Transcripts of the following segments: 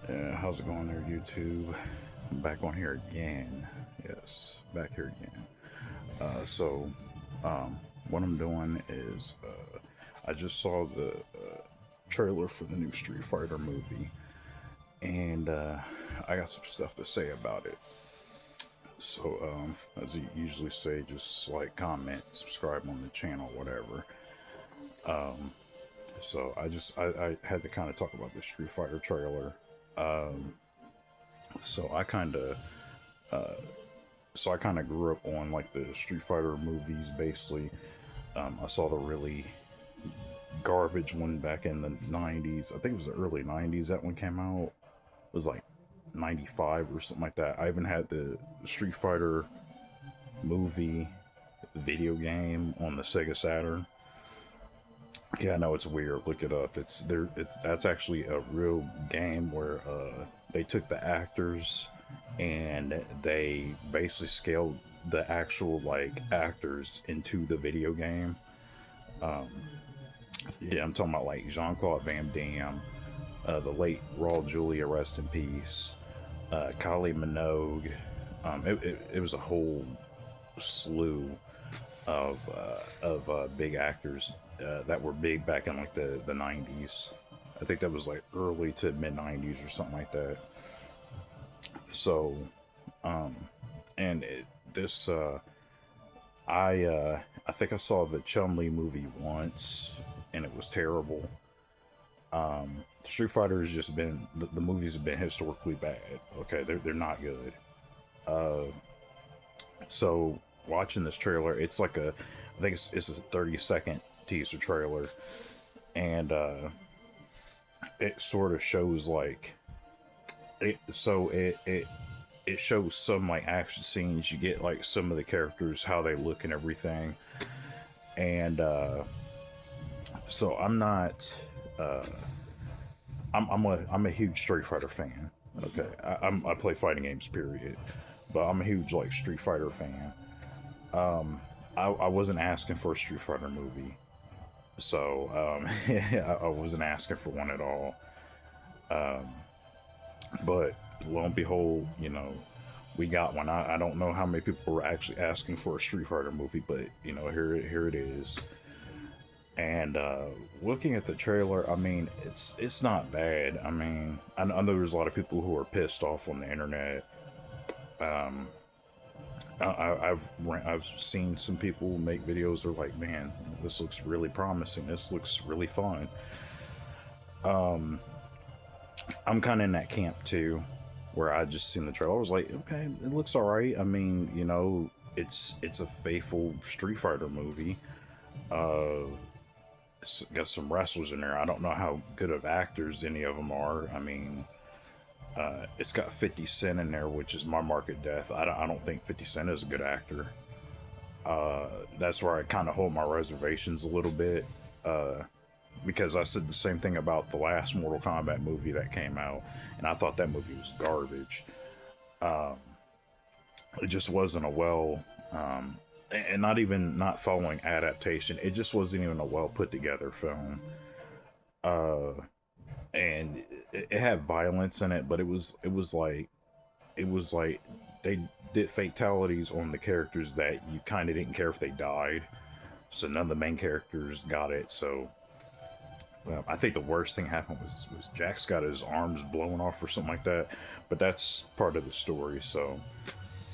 How's it going there, YouTube? I'm back on here again. Yes, back here again. So, what I'm doing is I just saw the trailer for the new Street Fighter movie, and I got some stuff to say about it. So, as you usually say, just like, comment, subscribe on the channel, whatever. So I had to kind of talk about the Street Fighter trailer. So I kind of grew up on like the Street Fighter movies. Basically, I saw the really garbage one back in the '90s. I think it was the early '90s that one came out. It was like '95 or something like that. I even had the Street Fighter movie video game on the Sega Saturn. Yeah, I know it's weird. Look it up. It's there. It's That's actually a real game where they took the actors and they basically scaled the actual like actors into the video game. Yeah, I'm talking about like Jean Claude Van Damme, the late Raul Julia, rest in peace, Kylie Minogue. It was a whole slew of big actors that were big back in like the 90s. I think that was like early to mid 90s or something like that. So, um, and it, this I think I saw the Chun Li movie once, and it was terrible. Street Fighter has just been the movies have been historically bad. Okay, they're not good. Uh, so watching this trailer, it's like I think it's a 30-second teaser trailer, and it sort of shows like it shows some like action scenes. You get like some of the characters, how they look and everything, and so I'm not. Uh, I'm a huge Street Fighter fan. Okay, I play fighting games, period. But I'm a huge like Street Fighter fan. I wasn't asking for a Street Fighter movie, so I wasn't asking for one at all. But lo and behold, we got one. I don't know how many people were actually asking for a Street Fighter movie, but here it is. And looking at the trailer, I mean, it's not bad. I mean, I know there's a lot of people who are pissed off on the internet. Um, I've seen some people make videos. They're like, man, this looks really promising. This looks really fun. I'm kind of in that camp too, where I just seen the trailer. I was like, okay, it looks all right. I mean, it's a faithful Street Fighter movie. Uh, it's got some wrestlers in there. I don't know how good of actors any of them are. I mean, it's got 50 Cent in there, which is my mark of death. I don't think 50 Cent is a good actor. That's where I kind of hold my reservations a little bit. Because I said the same thing about the last Mortal Kombat movie that came out, and I thought that movie was garbage. It just wasn't a and not even not following adaptation. It just wasn't even a well put together film. Uh, and it had violence in it, but it was like they did fatalities on the characters that you kind of didn't care if they died. So none of the main characters got it. So I think the worst thing happened was Jax got his arms blown off or something like that. But that's part of the story. So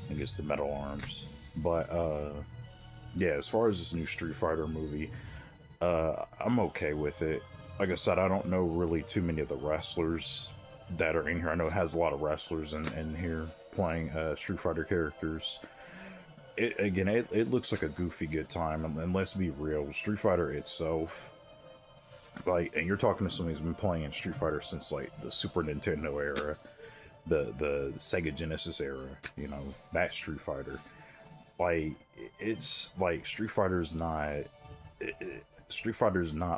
I guess the metal arms. But yeah, as far as this new Street Fighter movie, I'm okay with it. Like I said, I don't know really too many of the wrestlers that are in here. I know it has a lot of wrestlers in here playing Street Fighter characters. It looks like a goofy good time, and let's be real, Street Fighter itself, like, and you're talking to somebody who's been playing Street Fighter since like the Super Nintendo era, the Sega Genesis era, that Street Fighter. Like, it's like Street Fighter's not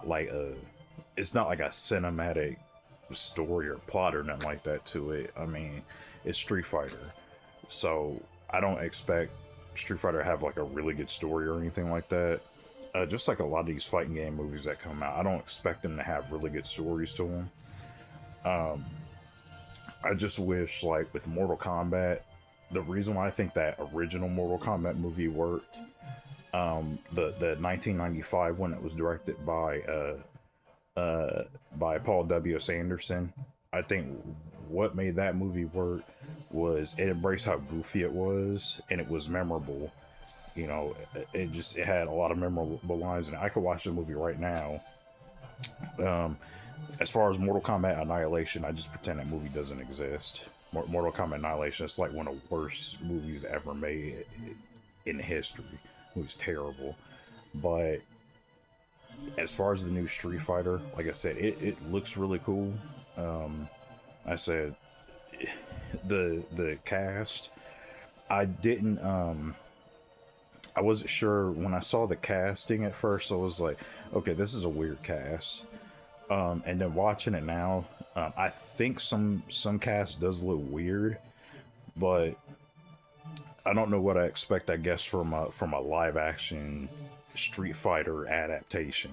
like it's not like a cinematic story or plot or nothing like that to it. I mean, it's Street Fighter, so I don't expect Street Fighter to have like a really good story or anything like that. Just like a lot of these fighting game movies that come out, I don't expect them to have really good stories to them. I just wish, like, with Mortal Kombat, the reason why I think that original Mortal Kombat movie worked, the 1995 one that was directed by Paul W.S. Anderson, I think what made that movie work was it embraced how goofy it was, and it was memorable. You know, it had a lot of memorable lines, and I could watch the movie right now. Um, as far as Mortal Kombat Annihilation, I just pretend that movie doesn't exist. Mortal Kombat Annihilation is like one of the worst movies ever made in history. It was terrible. But as far as the new Street Fighter, like I said, it looks really cool. I said the cast. I didn't. I wasn't sure when I saw the casting at first. I was like, okay, this is a weird cast. And then watching it now, I think some cast does look weird, but I don't know what I expect. I guess from a live action Street Fighter adaptation.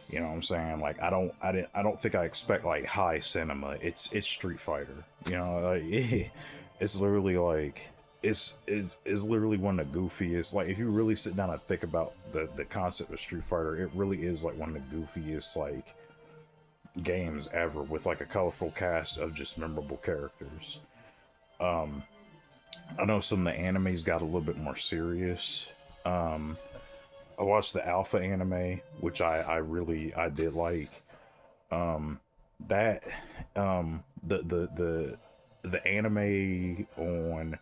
You know what I'm saying? Like I don't think I expect like high cinema. It's Street Fighter. You know, like, it's literally like is literally one of the goofiest. Like if you really sit down and think about the concept of Street Fighter, it really is like one of the goofiest like games ever, with like a colorful cast of just memorable characters. I know some of the animes got a little bit more serious. I watched the Alpha anime, which I did like. That the anime on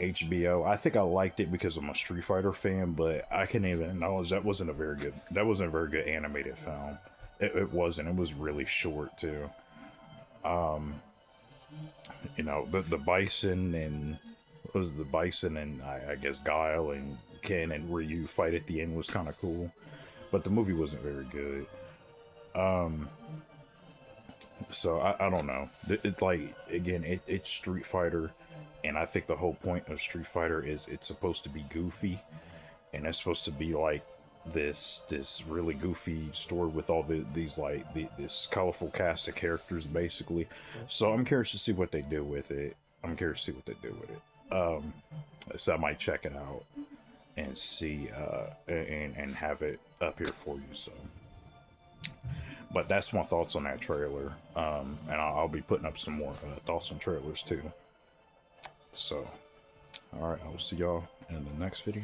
HBO. I think I liked it because I'm a Street Fighter fan, but I can even acknowledge that wasn't a very good animated film. It wasn't. It was really short too. You know, the Bison and was the Bison and I guess Guile and Ken and Ryu fight at the end was kind of cool, but the movie wasn't very good. So I don't know. It like again, it's Street Fighter, and I think the whole point of Street Fighter is it's supposed to be goofy, and it's supposed to be like this really goofy story with all these like this colorful cast of characters basically. So I'm curious to see what they do with it. So I might check it out and see and have it up here for you. So, but that's my thoughts on that trailer. And I'll be putting up some more thoughts on trailers too. So, all right, I will see y'all in the next video.